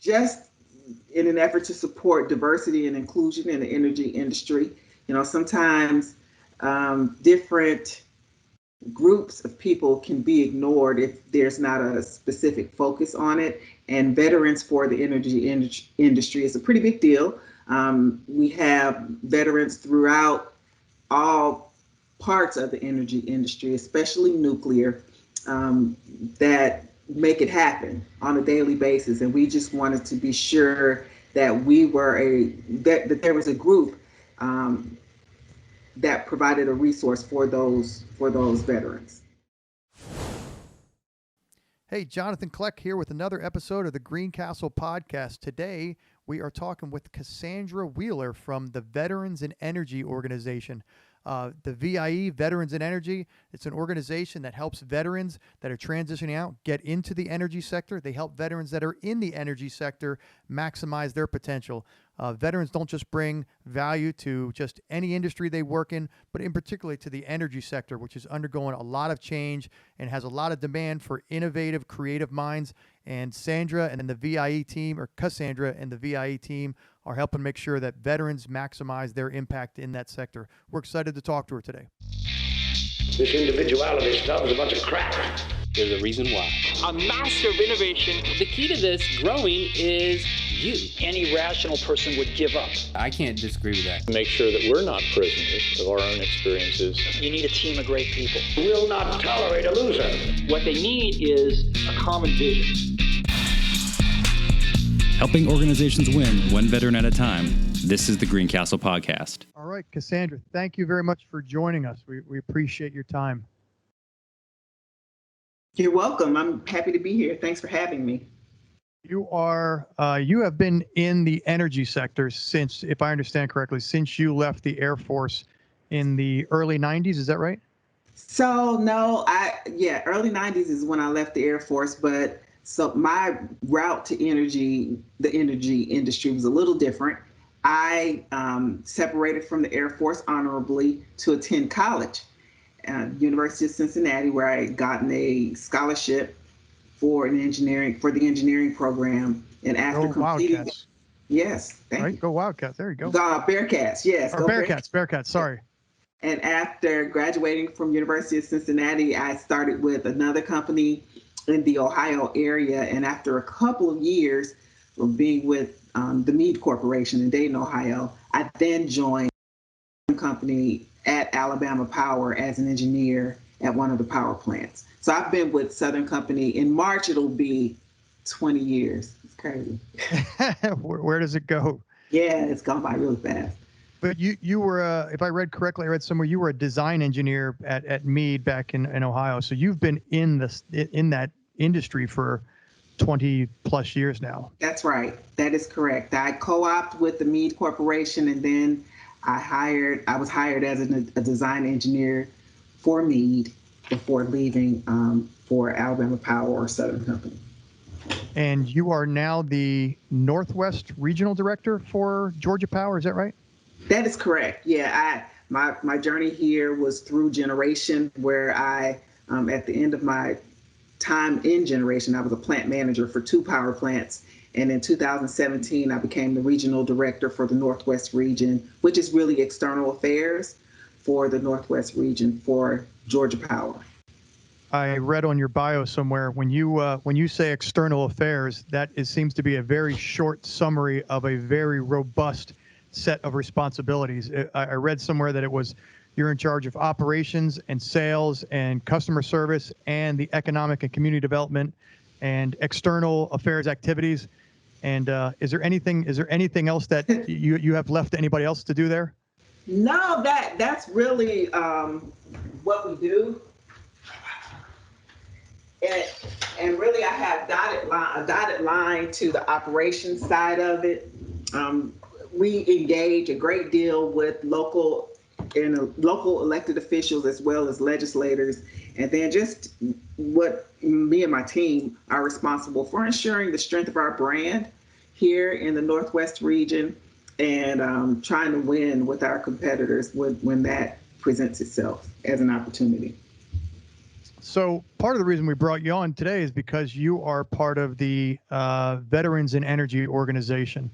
just in an effort to support diversity and inclusion in the energy industry. Sometimes different groups of people can be ignored if there's not a specific focus on it. And veterans for the energy industry is a pretty big deal. We have veterans throughout all parts of the energy industry, especially nuclear, that make it happen on a daily basis. And we just wanted to be sure that that there was a group that provided a resource for those veterans. Hey, Jonathan Cleck here with another episode of the Greencastle podcast. Today, we are talking with Cassandra Wheeler from the Veterans in Energy organization. The VIE, Veterans in Energy, it's an organization that helps veterans that are transitioning out get into the energy sector. They help veterans that are in the energy sector maximize their potential. Veterans don't just bring value to just any industry they work in, but in particular to the energy sector, which is undergoing a lot of change and has a lot of demand for innovative, creative minds. And Sandra and the VIE team, or Cassandra and the VIE team, are helping make sure that veterans maximize their impact in that sector. We're excited to talk to her today. This individuality stuff is a bunch of crap. There's a reason why. A master of innovation. The key to this growing is you. Any rational person would give up. I can't disagree with that. Make sure that we're not prisoners of our own experiences. You need a team of great people. Will not tolerate a loser. What they need is a common vision. Helping organizations win one veteran at a time. This is the Greencastle podcast. All right, Cassandra, thank you very much for joining us. We appreciate your time. You're welcome. I'm happy to be here. Thanks for having me. You have been in the energy sector since, if I understand correctly, since you left the Air Force in the early 90s. Is that right? So no, early 90s is when I left the Air Force, but so my route to the energy industry was a little different. I separated from the Air Force honorably to attend college at University of Cincinnati, where I had gotten a scholarship for the engineering program. And after completing, Wildcats. Yes, thank you. Go Wildcats. There you go. Bearcats, yes. Or Bearcats. Sorry. And after graduating from University of Cincinnati, I started with another company in the Ohio area. And after a couple of years of being with the Meade Corporation in Dayton, Ohio, I then joined a company at Alabama Power as an engineer at one of the power plants. So I've been with Southern Company. In March, it'll be 20 years. It's crazy. Where does it go? Yeah, it's gone by really fast. But you were, if I read correctly, I read somewhere you were a design engineer at Meade back in Ohio. So you've been in that industry for 20 plus years now. That's right. That is correct. I co-opted with the Meade Corporation, and then I was hired as a design engineer for Meade before leaving for Alabama Power or Southern Company. And you are now the Northwest Regional Director for Georgia Power, is that right? That is correct. Yeah, my journey here was through generation, where I, at the end of my time in generation, I was a plant manager for 2 power plants. And in 2017, I became the regional director for the Northwest region, which is really external affairs for the Northwest region for Georgia Power. I read on your bio somewhere when you say external affairs, seems to be a very short summary of a very robust set of responsibilities. I read somewhere that you're in charge of operations and sales and customer service and the economic and community development and external affairs activities. And is there anything else that you have left anybody else to do there? No, that's really what we do. And really, I have a dotted line to the operations side of it. We engage a great deal with local elected officials as well as legislators, and then just what me and my team are responsible for ensuring the strength of our brand here in the Northwest region, and trying to win with our competitors when that presents itself as an opportunity. So part of the reason we brought you on today is because you are part of the Veterans in Energy organization.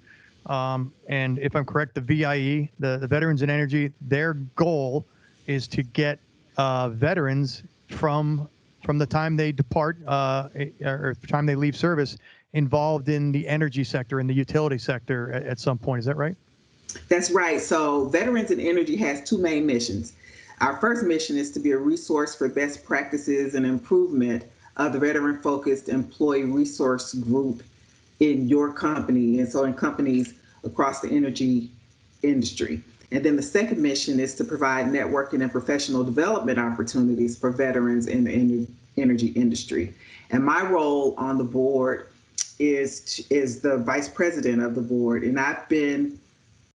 And if I'm correct, the VIE, the Veterans in Energy, their goal is to get veterans from the time they depart or the time they leave service involved in the energy sector and the utility sector at some point. Is that right? That's right. So, Veterans in Energy has two main missions. Our first mission is to be a resource for best practices and improvement of the veteran focused employee resource group in your company, and so in companies across the energy industry. And then the second mission is to provide networking and professional development opportunities for veterans in the energy industry. And my role on the board is the vice president of the board, and I've been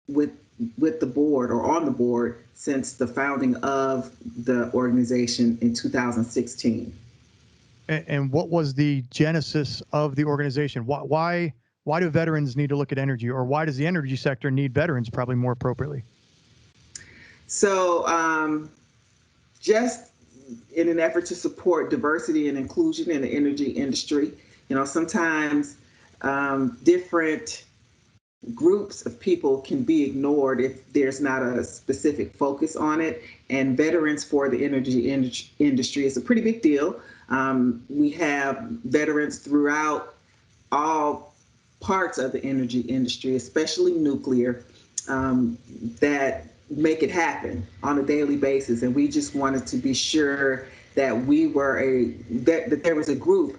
with with the board or on the board since the founding of the organization in 2016. And what was the genesis of the organization? Why do veterans need to look at energy, or why does the energy sector need veterans? Probably more appropriately. So, just in an effort to support diversity and inclusion in the energy industry, sometimes different groups of people can be ignored if there's not a specific focus on it. And veterans for the energy industry is a pretty big deal. We have veterans throughout all parts of the energy industry, especially nuclear, that make it happen on a daily basis. And we just wanted to be sure that that there was a group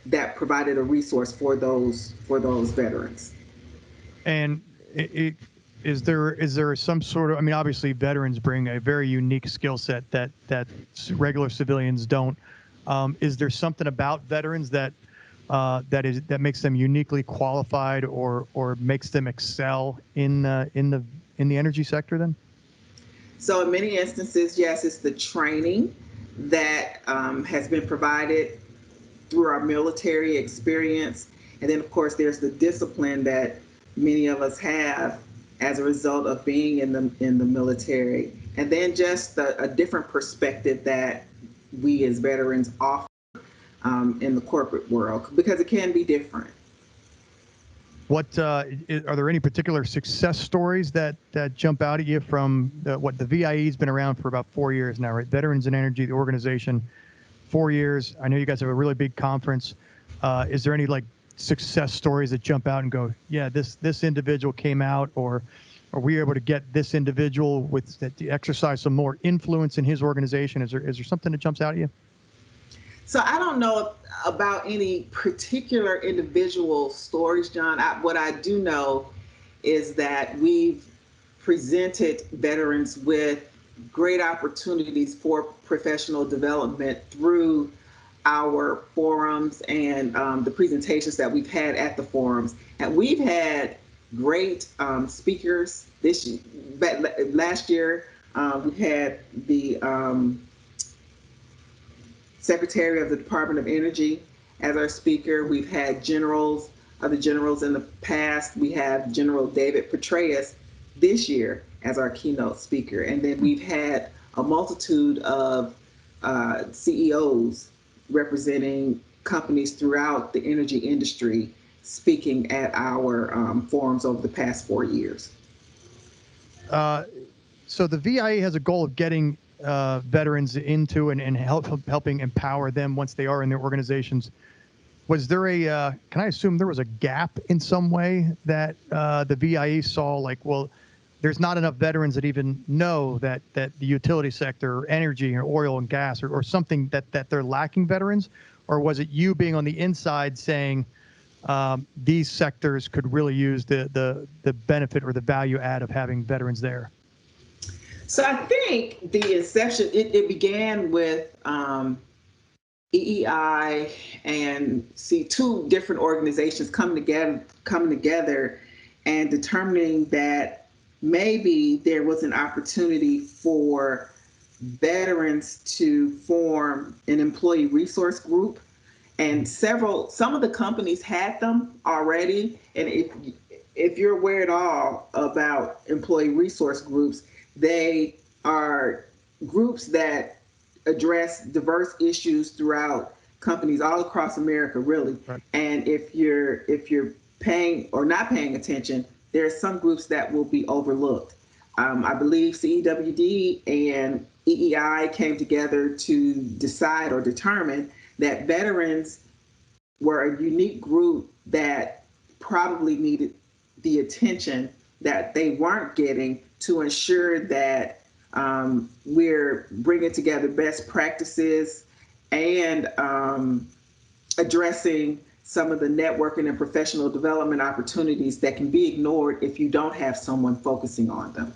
that provided a resource for those veterans. And is there some sort of, I mean, obviously veterans bring a very unique skill set that regular civilians don't. Is there something about veterans that makes them uniquely qualified or makes them excel in the energy sector then? So in many instances, yes, it's the training that has been provided through our military experience. And then, of course, there's the discipline that many of us have as a result of being in the military. And then just a different perspective that we as veterans offer in the corporate world, because it can be different. What are there any particular success stories that jump out at you from the VIE's been around for about 4 years now, right? Veterans in Energy, the organization, 4 years. I know you guys have a really big conference. Is there any like success stories that jump out and go, yeah, this individual came out, or are we able to get this individual with that to exercise some more influence in his organization? Is there something that jumps out at you? So I don't know about any particular individual stories, John. What I do know is that we've presented veterans with great opportunities for professional development through our forums and the presentations that we've had at the forums. And we've had great speakers last year. We had the Secretary of the Department of Energy as our speaker. We've had other generals in the past. We have General David Petraeus this year as our keynote speaker. And then we've had a multitude of CEOs representing companies throughout the energy industry speaking at our forums over the past 4 years. So the VIA has a goal of getting veterans into and helping empower them once they are in their organizations. Was there can I assume there was a gap in some way that the VIE saw, like, well, there's not enough veterans that even know that the utility sector, or energy, or oil and gas, or something that they're lacking veterans? Or was it you being on the inside saying these sectors could really use the benefit or the value add of having veterans there? So I think the inception, it began with EEI and two different organizations coming together and determining that maybe there was an opportunity for veterans to form an employee resource group. And some of the companies had them already. And if you're aware at all about employee resource groups, they are groups that address diverse issues throughout companies all across America, really. Right. And if you're paying or not paying attention, there are some groups that will be overlooked. I believe CEWD and EEI came together to decide or determine that veterans were a unique group that probably needed the attention that they weren't getting to ensure that we're bringing together best practices and addressing some of the networking and professional development opportunities that can be ignored if you don't have someone focusing on them.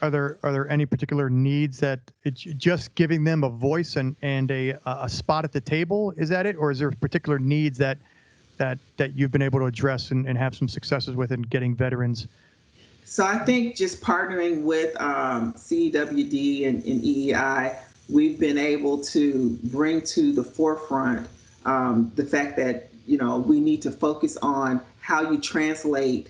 Are there any particular needs that it's just giving them a voice and a spot at the table? Is that it, or is there particular needs that you've been able to address and have some successes with in getting veterans? So I think just partnering with CEWD and EEI, we've been able to bring to the forefront the fact that we need to focus on how you translate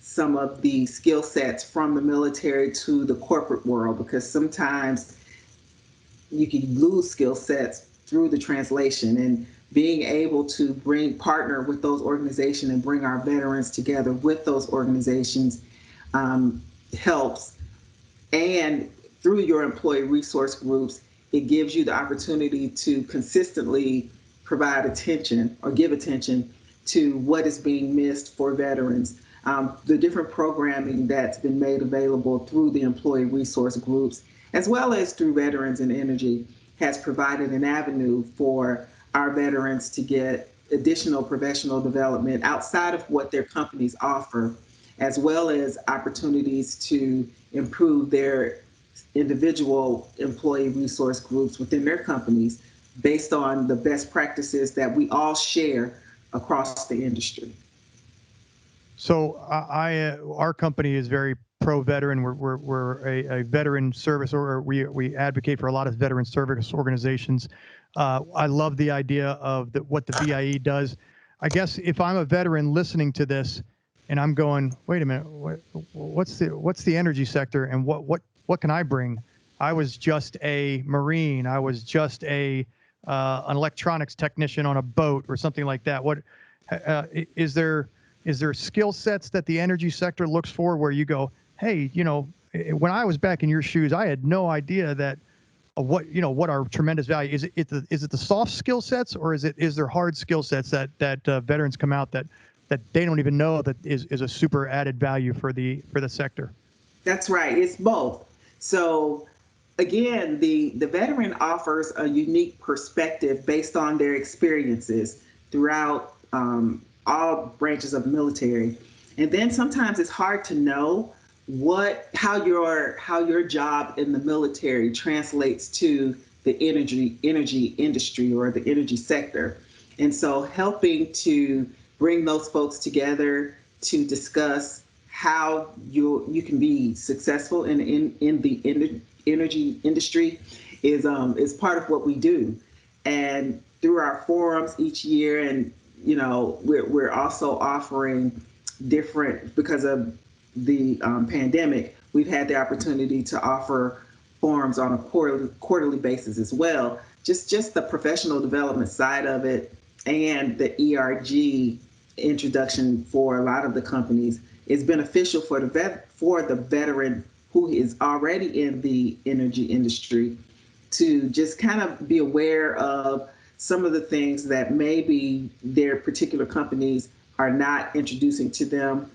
some of the skill sets from the military to the corporate world, because sometimes you can lose skill sets through the translation. And being able to partner with those organizations and bring our veterans together with those organizations helps. And through your employee resource groups, it gives you the opportunity to consistently provide attention or give attention to what is being missed for veterans. The different programming that's been made available through the employee resource groups, as well as through Veterans in Energy, has provided an avenue for our veterans to get additional professional development outside of what their companies offer, as well as opportunities to improve their individual employee resource groups within their companies based on the best practices that we all share across the industry. So our company is very pro-veteran. We're a veteran service, or we advocate for a lot of veteran service organizations. I love the idea of what the VIE does. I guess if I'm a veteran listening to this, and I'm going, wait a minute, what's the energy sector, and what can I bring? I was just a Marine. I was just an electronics technician on a boat or something like that. What is there skill sets that the energy sector looks for where you go, hey, when I was back in your shoes, I had no idea that what our tremendous value is. Is it the soft skill sets, or is there hard skill sets that veterans come out that they don't even know that is a super added value for the sector? That's right. It's both. So again, the veteran offers a unique perspective based on their experiences throughout all branches of the military. And then sometimes it's hard to know how your job in the military translates to the energy industry or the energy sector. And so helping to bring those folks together to discuss how you can be successful in the energy industry is part of what we do. And through our forums each year, and we're also offering different, because of the pandemic, we've had the opportunity to offer forums on a quarterly basis as well. Just the professional development side of it, and the ERG introduction for a lot of the companies is beneficial for the veteran who is already in the energy industry, to just kind of be aware of some of the things that maybe their particular companies are not introducing to them,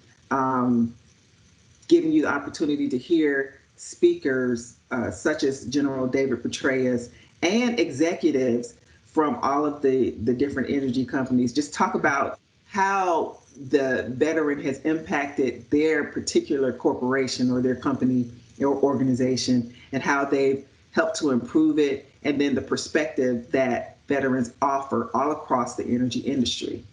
giving you the opportunity to hear speakers such as General David Petraeus and executives from all of the different energy companies just talk about how the veteran has impacted their particular corporation or their company or organization, and how they've helped to improve it, and then the perspective that veterans offer all across the energy industry.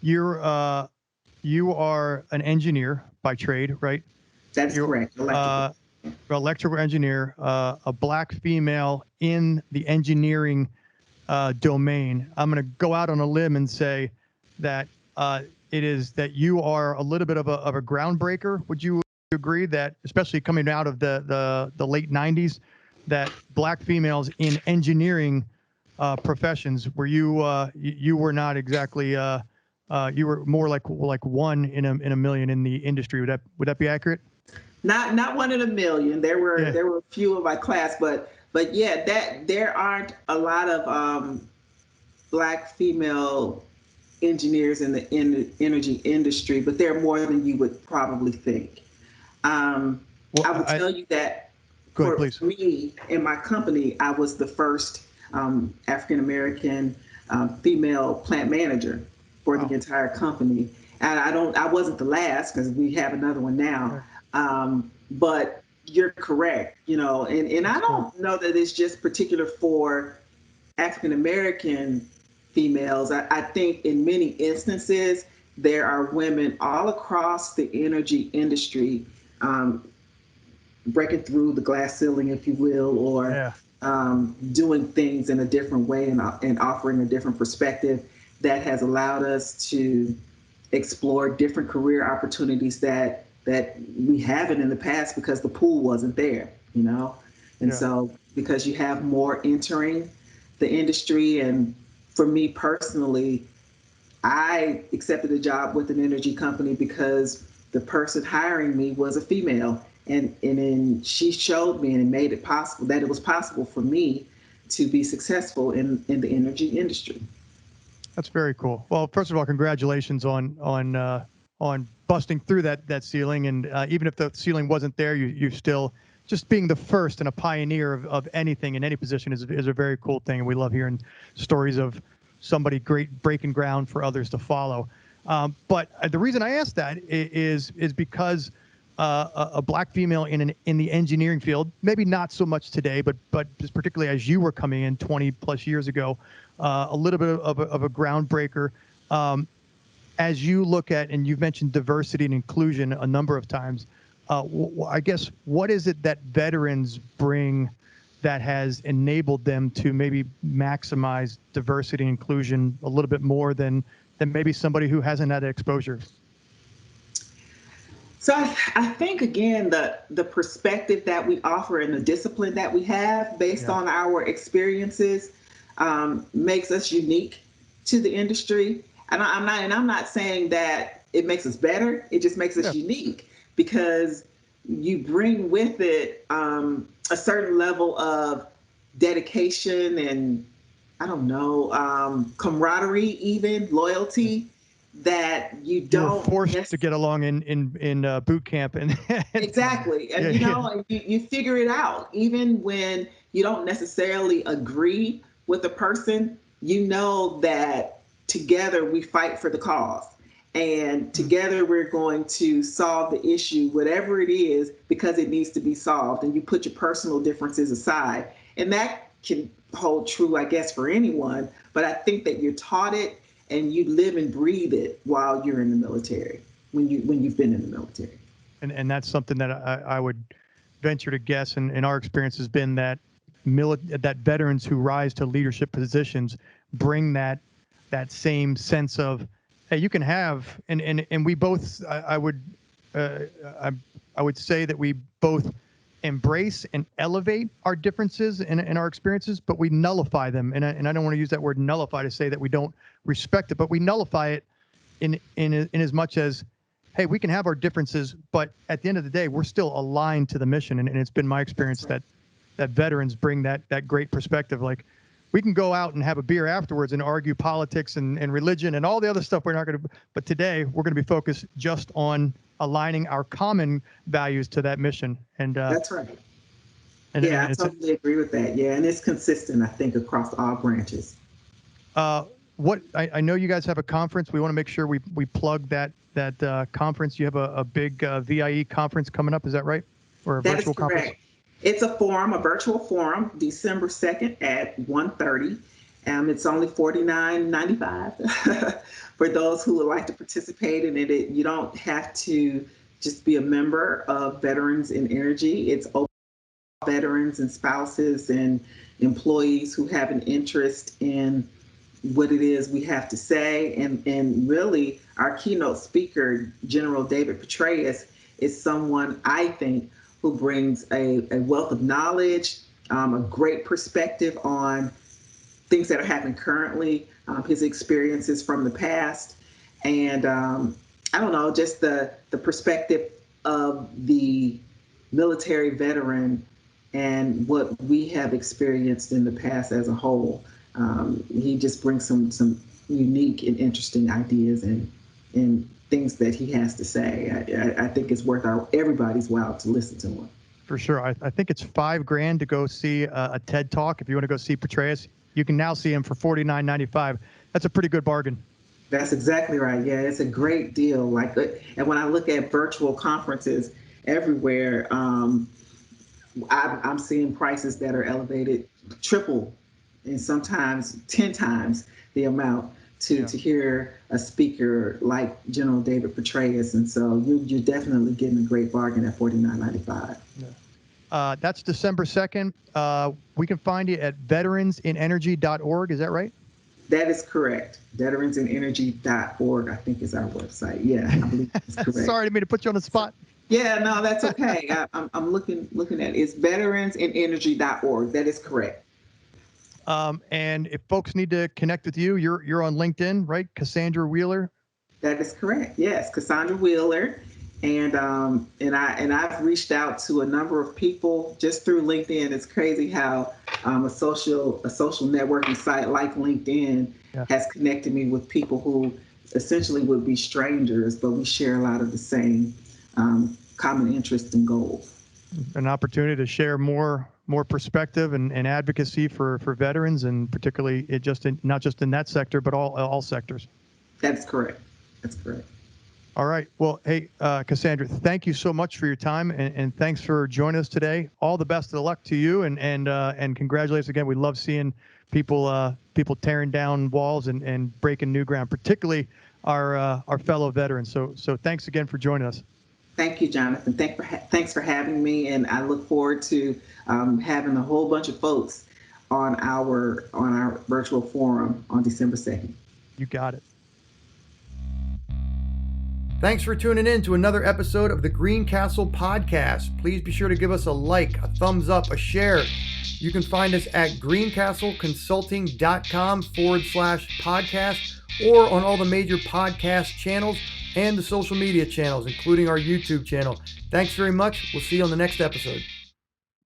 You are an engineer by trade, right? That's correct. Electrical engineer, a Black female in the engineering domain. I'm going to go out on a limb and say that it is that you are a little bit of a groundbreaker. Would you agree that, especially coming out of the late 90s, that black females in engineering professions, where you were not exactly you were more like one in a million in the industry. Would that be accurate? Not one in a million. Yeah. There were a few of my class, but yeah, that there aren't a lot of black female engineers in the energy industry, but there are more than you would probably think. Well, I would tell you that go ahead, for please. me in my company, I was the first African American female plant manager for Wow. the entire company. And I wasn't the last because we have another one now. But you're correct, and I That's cool. don't know that it's just particular for African American females. I think in many instances, there are women all across the energy industry um, breaking through the glass ceiling, if you will, or Yeah. doing things in a different way and offering a different perspective that has allowed us to explore different career opportunities that we haven't in the past because the pool wasn't there, And Yeah. so because you have more entering the industry, and for me personally, I accepted a job with an energy company because the person hiring me was a female, and then she showed me and made it possible that it was possible for me to be successful in the energy industry. That's very cool. Well, first of all, congratulations on busting through that ceiling, and even if the ceiling wasn't there, you still just being the first and a pioneer of anything in any position is a very cool thing, and we love hearing stories of somebody great breaking ground for others to follow. But the reason I asked that is because a black female in the engineering field, maybe not so much today, but just particularly as you were coming in 20 plus years ago, a little bit of a groundbreaker. As you look at, and you've mentioned diversity and inclusion a number of times, I guess, what is it that veterans bring that has enabled them to maybe maximize diversity and inclusion a little bit more than maybe somebody who hasn't had exposure? So I think again the perspective that we offer and the discipline that we have based Yeah. on our experiences makes us unique to the industry. And I'm not saying that it makes us better. It just makes us Yeah. unique because you bring with it a certain level of dedication and I don't know camaraderie, even loyalty that you You were don't forced to get along in boot camp, and exactly. And yeah. and you figure it out. Even when you don't necessarily agree with a person, you know that together we fight for the cause. And together we're going to solve the issue, whatever it is, because it needs to be solved. And you put your personal differences aside. And that can hold true, I guess, for anyone. But I think that you're taught it and you live and breathe it while you're in the military, when you've been in the military. And that's something that I would venture to guess, and our experience has been that that veterans who rise to leadership positions bring that same sense of, hey, you can have, and we both, uh, I would say that we both embrace and elevate our differences in our experiences, but we nullify them. And I don't want to use that word nullify to say that we don't respect it, but we nullify it in as much as, hey, we can have our differences, but at the end of the day, we're still aligned to the mission. And it's been my experience that veterans bring that great perspective. Like, we can go out and have a beer afterwards and argue politics and religion and all the other stuff we're not going to, but today we're going to be focused just on aligning our common values to that mission. And That's right. and Yeah, I it's totally agree with that. Yeah, and it's consistent, I think, across all branches. what I know you guys have a conference. We want to make sure we plug that conference. You have a big VIE conference coming up. Is that right? Or a That is virtual conference? correct. It's a virtual forum, December 2nd at 1:30. It's only $49.95 for those who would like to participate in it. You don't have to just be a member of Veterans in Energy. It's open to veterans and spouses and employees who have an interest in what it is we have to say. And really, our keynote speaker, General David Petraeus, is someone I think who brings a wealth of knowledge a great perspective on things that are happening currently, his experiences from the past, and I don't know, just the perspective of the military veteran and what we have experienced in the past as a whole. He just brings some unique and interesting ideas and things that he has to say. I think it's worth everybody's while to listen to him. For sure. I think it's $5,000 to go see a TED Talk. If you want to go see Petraeus, you can now see him for $49.95. That's a pretty good bargain. That's exactly right. Yeah, it's a great deal. Like, and when I look at virtual conferences everywhere, I'm seeing prices that are elevated, triple, and sometimes 10 times the amount to hear a speaker like General David Petraeus. And so you're definitely getting a great bargain at $49.95. Yeah. That's December 2nd. We can find you at veteransinenergy.org. Is that right? That is correct. Veteransinenergy.org, I think, is our website. Yeah, I believe that's correct. Sorry, I didn't mean to put you on the spot. Yeah, no, that's okay. I'm looking at it. It's veteransinenergy.org. That is correct. And if folks need to connect with you, you're on LinkedIn, right? Cassandra Wheeler. That is correct. Yes, Cassandra Wheeler, and I've reached out to a number of people just through LinkedIn. It's crazy how a social networking site like LinkedIn has connected me with people who essentially would be strangers, but we share a lot of the same common interests and goals. An opportunity to share more perspective and advocacy for veterans, and particularly not just in that sector, but all sectors. That's correct. That's correct. All right. Well, hey, Cassandra, thank you so much for your time, and thanks for joining us today. All the best of luck to you, and congratulations again. We love seeing people tearing down walls and breaking new ground, particularly our fellow veterans. So thanks again for joining us. Thank you, Jonathan. Thanks for having me, and I look forward to having a whole bunch of folks on our virtual forum on December 2nd. You got it. Thanks for tuning in to another episode of the Greencastle podcast. Please be sure to give us a like, a thumbs up, a share. You can find us at greencastleconsulting.com/podcast or on all the major podcast channels and the social media channels, including our YouTube channel. Thanks very much. We'll see you on the next episode.